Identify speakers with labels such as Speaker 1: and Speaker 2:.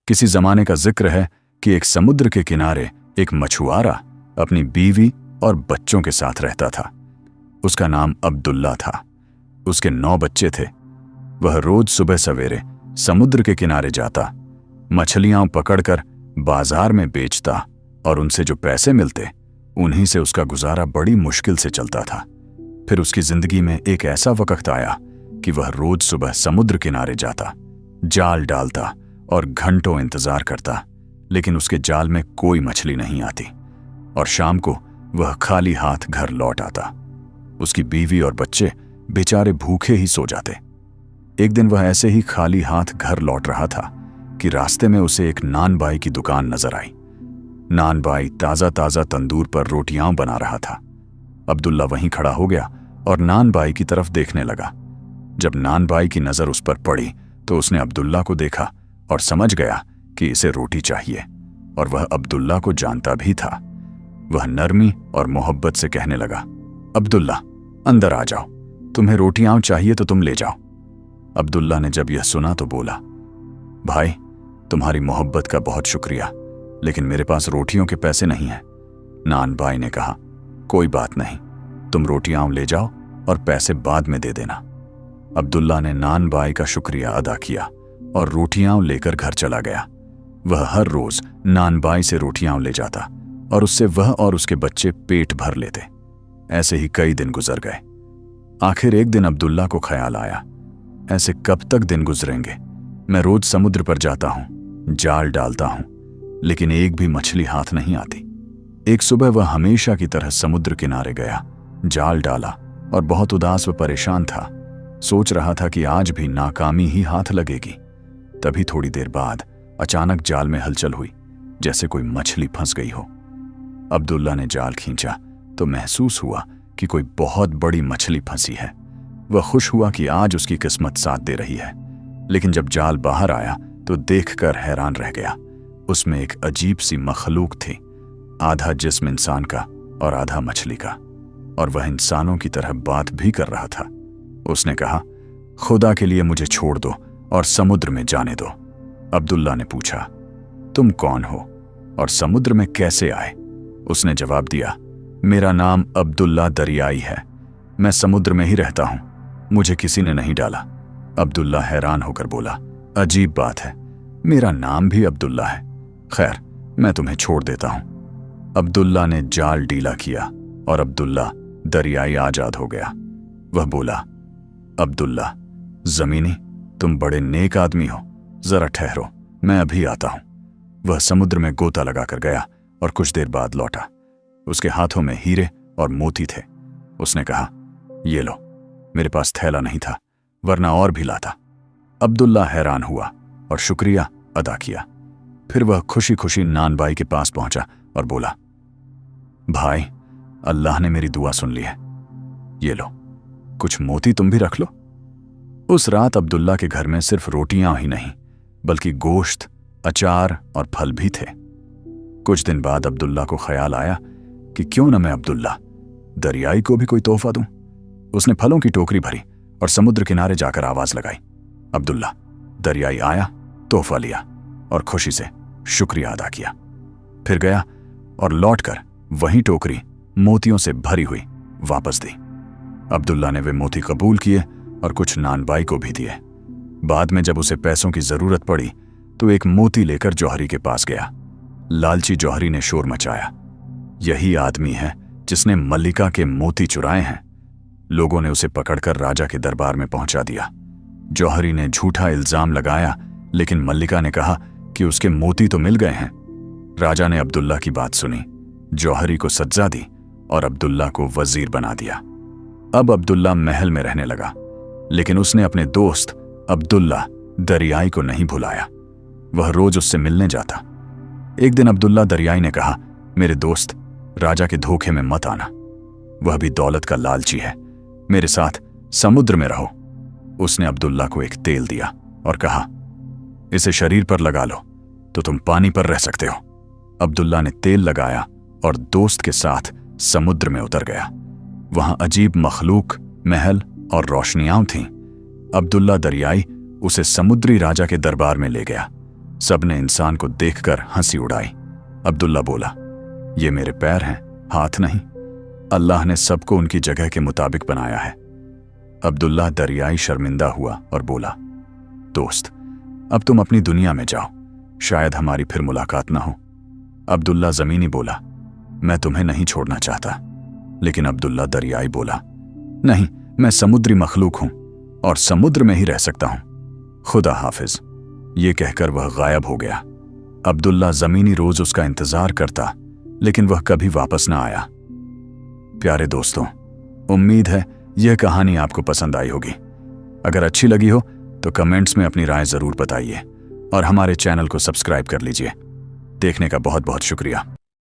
Speaker 1: किसी जमाने का जिक्र है कि एक समुद्र के किनारे एक मछुआरा अपनी बीवी और बच्चों के साथ रहता था। उसका नाम अब्दुल्ला था। उसके 9 बच्चे थे। वह रोज सुबह सवेरे समुद्र के किनारे जाता, मछलियां पकड़कर बाजार में बेचता और उनसे जो पैसे मिलते उन्हीं से उसका गुजारा बड़ी मुश्किल से चलता था। फिर उसकी जिंदगी में एक ऐसा वक्त आया कि वह रोज सुबह समुद्र किनारे जाता, जाल डालता और घंटों इंतजार करता, लेकिन उसके जाल में कोई मछली नहीं आती और शाम को वह खाली हाथ घर लौट आता। उसकी बीवी और बच्चे बेचारे भूखे ही सो जाते। एक दिन वह ऐसे ही खाली हाथ घर लौट रहा था कि रास्ते में उसे एक नान बाई की दुकान नजर आई। नान बाई ताजा ताजा तंदूर पर रोटियां बना रहा था। अब्दुल्ला वहीं खड़ा हो गया और नान बाई की तरफ देखने लगा। जब नान बाई की नजर उस पर पड़ी तो उसने अब्दुल्ला को देखा और समझ गया कि इसे रोटी चाहिए, और वह अब्दुल्ला को जानता भी था। वह नरमी और मोहब्बत से कहने लगा, अब्दुल्ला अंदर आ जाओ, तुम्हें रोटियां चाहिए तो तुम ले जाओ। अब्दुल्ला ने जब यह सुना तो बोला, भाई तुम्हारी मोहब्बत का बहुत शुक्रिया, लेकिन मेरे पास रोटियों के पैसे नहीं हैं। नान बाई ने कहा, कोई बात नहीं, तुम रोटियां ले जाओ और पैसे बाद में दे देना। अब्दुल्ला ने नान बाई का शुक्रिया अदा किया और रोटियां लेकर घर चला गया। वह हर रोज नान बाई से रोटियां ले जाता और उससे वह और उसके बच्चे पेट भर लेते। ऐसे ही कई दिन गुजर गए। आखिर एक दिन अब्दुल्ला को ख्याल आया, ऐसे कब तक दिन गुजरेंगे? मैं रोज समुद्र पर जाता हूं, जाल डालता हूं, लेकिन एक भी मछली हाथ नहीं आती। एक सुबह वह हमेशा की तरह समुद्र किनारे गया, जाल डाला और बहुत उदास व परेशान था। सोच रहा था कि आज भी नाकामी ही हाथ लगेगी। तभी थोड़ी देर बाद अचानक जाल में हलचल हुई, जैसे कोई मछली फंस गई हो। अब्दुल्ला ने जाल खींचा तो महसूस हुआ कि कोई बहुत बड़ी मछली फंसी है। वह खुश हुआ कि आज उसकी किस्मत साथ दे रही है, लेकिन जब जाल बाहर आया तो देखकर हैरान रह गया। उसमें एक अजीब सी मखलूक थी, आधा जिस्म इंसान का और आधा मछली का, और वह इंसानों की तरह बात भी कर रहा था। उसने कहा, खुदा के लिए मुझे छोड़ दो और समुद्र में जाने दो। अब्दुल्ला ने पूछा, तुम कौन हो और समुद्र में कैसे आए? उसने जवाब दिया, मेरा नाम अब्दुल्ला दरियाई है, मैं समुद्र में ही रहता हूं, मुझे किसी ने नहीं डाला। अब्दुल्ला हैरान होकर बोला, अजीब बात है, मेरा नाम भी अब्दुल्ला है। खैर, मैं तुम्हें छोड़ देता हूं। अब्दुल्ला ने जाल ढीला किया और अब्दुल्ला दरियाई आजाद हो गया। वह बोला, अब्दुल्ला जमीनी, तुम बड़े नेक आदमी हो, जरा ठहरो, मैं अभी आता हूं। वह समुद्र में गोता लगाकर गया और कुछ देर बाद लौटा। उसके हाथों में हीरे और मोती थे। उसने कहा, ये लो, मेरे पास थैला नहीं था, वरना और भी लाता। अब्दुल्ला हैरान हुआ और शुक्रिया अदा किया। फिर वह खुशी खुशी नान बाई के पास पहुंचा और बोला, भाई अल्लाह ने मेरी दुआ सुन ली है, ये लो, कुछ मोती तुम भी रख लो। उस रात अब्दुल्ला के घर में सिर्फ रोटियां ही नहीं, बल्कि गोश्त, अचार और फल भी थे। कुछ दिन बाद अब्दुल्ला को ख्याल आया कि क्यों न मैं अब्दुल्ला दरियाई को भी कोई तोहफा दूं। उसने फलों की टोकरी भरी और समुद्र किनारे जाकर आवाज लगाई। अब्दुल्ला दरियाई आया, तोहफा लिया और खुशी से शुक्रिया अदा किया। फिर गया और लौटकर वही टोकरी मोतियों से भरी हुई वापस दी। अब्दुल्ला ने वे मोती कबूल किए और कुछ नान बाई को भी दिए। बाद में जब उसे पैसों की जरूरत पड़ी तो एक मोती लेकर जौहरी के पास गया। लालची जौहरी ने शोर मचाया, यही आदमी है जिसने मल्लिका के मोती चुराए हैं। लोगों ने उसे पकड़कर राजा के दरबार में पहुंचा दिया। जौहरी ने झूठा इल्जाम लगाया, लेकिन मल्लिका ने कहा कि उसके मोती तो मिल गए हैं। राजा ने अब्दुल्ला की बात सुनी, जौहरी को सज्जा दी और अब्दुल्ला को वजीर बना दिया। अब अब्दुल्ला महल में रहने लगा, लेकिन उसने अपने दोस्त अब्दुल्ला दरियाई को नहीं भुलाया। वह रोज उससे मिलने जाता। एक दिन अब्दुल्ला दरियाई ने कहा, मेरे दोस्त, राजा के धोखे में मत आना, वह भी दौलत का लालची है, मेरे साथ समुद्र में रहो। उसने अब्दुल्ला को एक तेल दिया और कहा, इसे शरीर पर लगा लो तो तुम पानी पर रह सकते हो। अब्दुल्ला ने तेल लगाया और दोस्त के साथ समुद्र में उतर गया। वहां अजीब मखलूक, महल और रोशनियां थीं। अब्दुल्ला दरियाई उसे समुद्री राजा के दरबार में ले गया। सबने इंसान को देखकर हंसी उड़ाई। अब्दुल्ला बोला, ये मेरे पैर हैं, हाथ नहीं। अल्लाह ने सबको उनकी जगह के मुताबिक बनाया है। अब्दुल्ला दरियाई शर्मिंदा हुआ और बोला, दोस्त, अब तुम अपनी दुनिया में जाओ, शायद हमारी फिर मुलाकात ना हो। अब्दुल्ला जमीनी बोला, मैं तुम्हें नहीं छोड़ना चाहता। लेकिन अब्दुल्ला दरियाई बोला, नहीं, मैं समुद्री मखलूक हूं और समुद्र में ही रह सकता हूं। खुदा हाफिज। ये कहकर वह गायब हो गया। अब्दुल्ला जमीनी रोज उसका इंतजार करता, लेकिन वह कभी वापस ना आया। प्यारे दोस्तों, उम्मीद है यह कहानी आपको पसंद आई होगी। अगर अच्छी लगी हो तो कमेंट्स में अपनी राय जरूर बताइए और हमारे चैनल को सब्सक्राइब कर लीजिए। देखने का बहुत बहुत शुक्रिया।